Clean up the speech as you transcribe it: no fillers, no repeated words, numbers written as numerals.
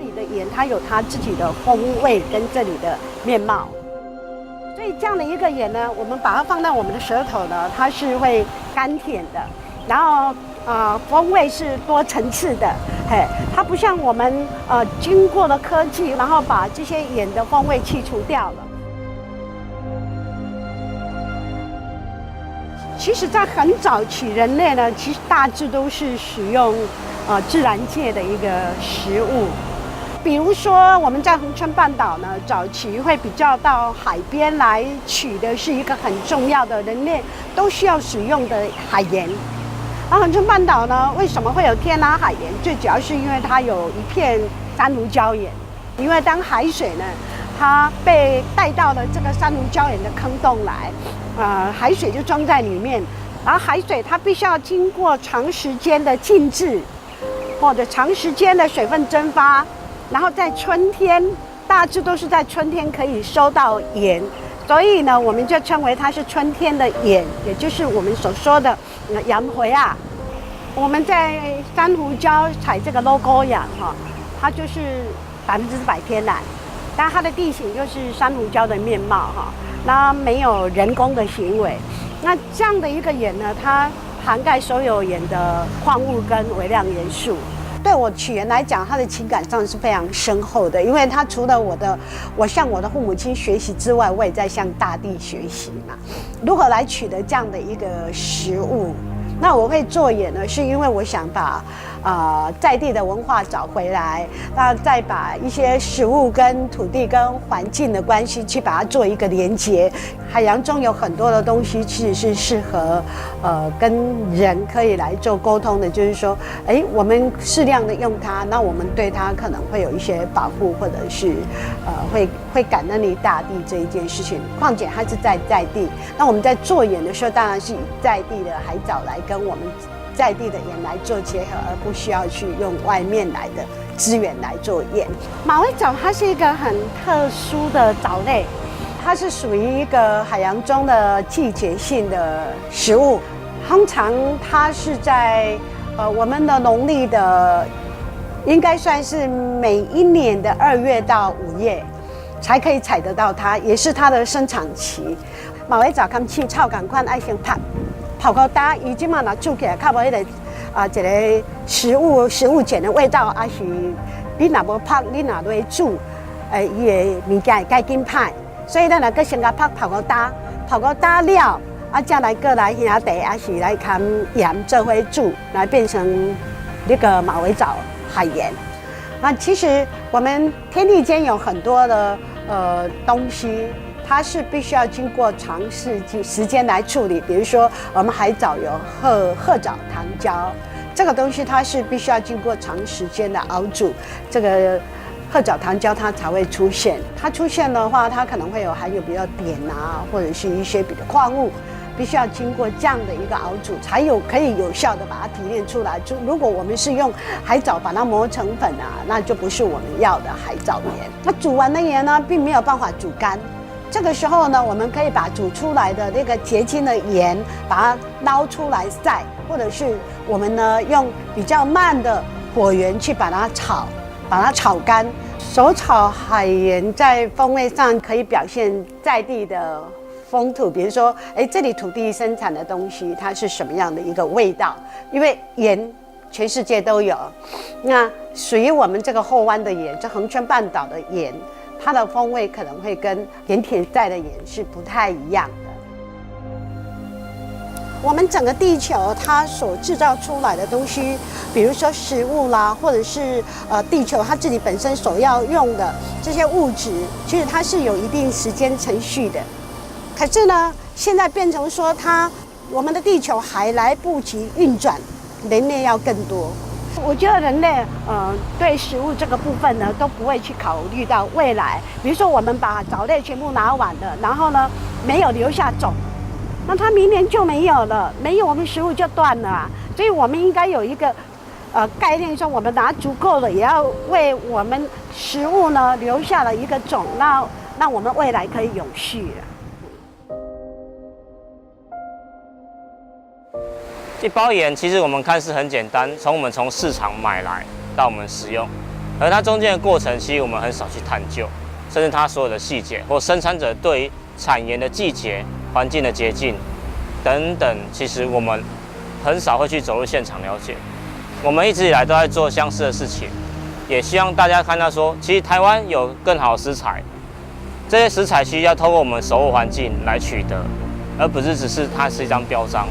里的盐它有它自己的风味跟这里的面貌。所以这样的一个盐呢，我们把它放在我们的舌头呢，它是会甘甜的，然后风味是多层次的，它不像我们经过了科技，然后把这些盐的风味去除掉了。其实，在很早期，人类呢，其实大致都是使用自然界的一个食物。比如说，我们在恒春半岛呢，早期会比较到海边来取的是一个很重要的人类都需要使用的海盐。而恒春半岛呢，为什么会有天然海盐？最主要是因为它有一片珊瑚礁岩，因为当海水呢，它被带到了这个珊瑚礁岩的坑洞来，海水就装在里面，然后海水它必须要经过长时间的静置，或者长时间的水分蒸发。然后在春天，大致都是在春天可以收到盐，所以呢，我们就称为它是春天的盐，也就是我们所说的洋回啊。我们在珊瑚礁采这个 logo 洋它就是100%天然，但它的地形就是珊瑚礁的面貌那没有人工的行为。那这样的一个盐呢，它涵盖所有盐的矿物跟微量元素。对我取盐来讲，它的情感上是非常深厚的，因为它除了我向我的父母亲学习之外，我也在向大地学习嘛。如何来取得这样的一个食物？那我会做盐呢，是因为我想把在地的文化找回来，那再把一些食物跟土地跟环境的关系去把它做一个连结。海洋中有很多的东西其实是适合跟人可以来做沟通的，就是说，我们适量的用它，那我们对它可能会有一些保护，或者是会感恩于大地这一件事情。况且它是在地，那我们在做盐的时候，当然是以在地的海藻来跟我们在地的盐来做结合，而不需要去用外面来的资源来做盐。马尾藻它是一个很特殊的藻类，它是属于一个海洋中的季节性的食物。通常它是在我们的农历的，应该算是每一年的2月到5月才可以采得到它，也是它的生长期。马尾藻跟青草同款，爱先泡到干，伊即马若煮起来，较无迄个一个食物碱的味道，还是你若无泡，你若落煮，伊的物件会改紧歹。所以咱若搁先甲泡到干了，再来搁来兄弟，还是来含盐做伙煮，来变成那个马尾藻海盐。那其实我们天地间有很多的东西。它是必须要经过长时间来处理，比如说我们海藻有褐藻糖胶，这个东西它是必须要经过长时间的熬煮，这个褐藻糖胶它才会出现。它出现的话，它可能会含有比较碘或者是一些比较矿物，必须要经过这样的一个熬煮，才可以有效的把它提炼出来。如果我们是用海藻把它磨成粉那就不是我们要的海藻盐。那煮完的盐呢，并没有办法煮干。这个时候呢，我们可以把煮出来的那个结晶的盐，把它捞出来晒，或者是我们呢用比较慢的火源去把它炒干。手炒海盐在风味上可以表现在地的风土，比如说，这里土地生产的东西它是什么样的一个味道？因为盐全世界都有，那属于我们这个后湾的盐，这恒春半岛的盐。它的风味可能会跟盐田在的盐是不太一样的。我们整个地球它所制造出来的东西，比如说食物啦，或者是地球它自己本身所要用的这些物质，其实它是有一定时间程序的。可是呢，现在变成说我们的地球还来不及运转，人类要更多。我觉得人类对食物这个部分呢，都不会去考虑到未来。比如说，我们把藻类全部拿完了，然后呢没有留下种，那它明年就没有了，没有我们食物就断了所以我们应该有一个概念，说我们拿足够了，也要为我们食物呢留下了一个种，那我们未来可以永续了。一包盐其实我们看似很简单，从市场买来到我们使用，而它中间的过程，其实我们很少去探究，甚至它所有的细节或生产者对于产盐的季节、环境的洁净等等，其实我们很少会去走入现场了解。我们一直以来都在做相似的事情，也希望大家看到说，其实台湾有更好的食材，这些食材其实要透过我们守护环境来取得，而不是只是它是一张标章。